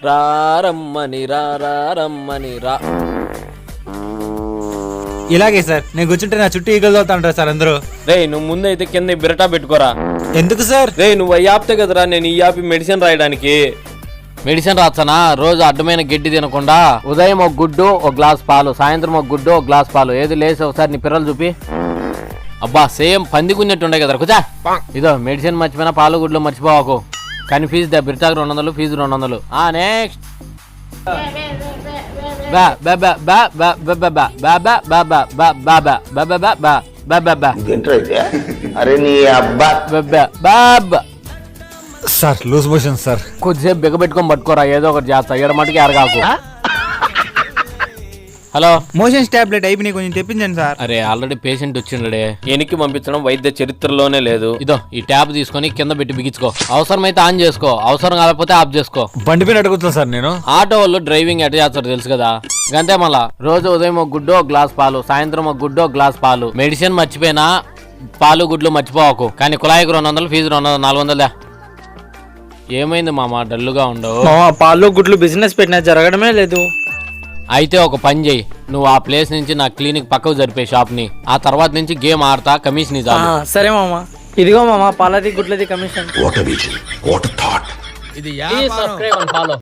రారమ్మని రమ్మని రా. ఇలాగే సార్, నేను కూర్చుంటే నా చుట్టూ ఈగలు అవుతా ఉంటారు సార్ అందరూ. రే నువ్వు ముందైతే కింద బిరటా పెట్టుకోరా. ఎందుకు సార్? రే నువ్వు అయ్యాపితే కదరా నేను ఈ యాపి మెడిసిన్ రాయడానికి. మెడిసిన్ రాస్తానా? రోజు అడ్డమైన గడ్డి తినకుండా ఉదయం ఒక గుడ్డు ఒక గ్లాస్ పాలు, సాయంత్రం ఒక గుడ్డు ఒక గ్లాస్ పాలు. ఏది లేసి ఒకసారి నీ పిల్లలు చూపి. అబ్బా సేమ్ పందికున్నట్టుండే కదరా కూర్చా. ఇదో మెడిసిన్ మర్చిపోయినా పాలు గుడ్లు మర్చిపోవాకు. కానీ ఫీజు బిరటాకు 200, fees 200. Next sir loose motion sir. కొద్దిసేపు బిగబెట్టుకొని పట్టుకోరా, ఏదో ఒకటి చేస్తా. ఏడ మటుకి ఎరగాకు. హలో, మోషన్స్ టాబ్లెట్ అయిపోయి కొంచెం తెప్పించండి సార్. అరే ఆల్రెడీ పేషెంట్ వచ్చిండే, ఎనికి పంపించడం వైద్య చరిత్రలోనే లేదు. ఇదో ఈ ట్యాబ్ తీసుకొని కింద పెట్టి బిగించుకో. అవసరమైతే ఆన్ చేసుకో, అవసరం కాకపోతే ఆఫ్ చేసుకో. బండి పైన అడుగుతున్నా సార్ నేను. ఆటో వాళ్ళు డ్రైవింగ్ ఎట్లా చేస్తారో తెలుసు కదా. గంతే మళ్ళా రోజు ఉదయం ఒక గుడ్డు ఒక గ్లాస్ పాలు, సాయంత్రం ఒక గుడ్డు ఒక గ్లాస్ పాలు. మెడిసిన్ మర్చిపోయినా పాలు గుడ్లు మర్చిపోవకు. కానీ కుళాయికి 200, ఫీజు 200, 400. ఏమైంది మామ డల్లుగా ఉండవు? పాలు గుడ్లు బిజినెస్ పెట్టినా జరగడమే లేదు. అయితే ఒక పని చెయ్యి, నువ్వు ఆ ప్లేస్ నుంచి నా క్లినిక్ పక్కకు జరిపే షాప్ ని. ఆ తర్వాత నుంచి గేమ్ ఆడతా, కమిషన్ ఇద్దాం. సరే మామ, ఇదిగో మామ పాలది గుడ్లది కమిషన్. ఇది సబ్స్క్రైబ్ అండ్ ఫాలో.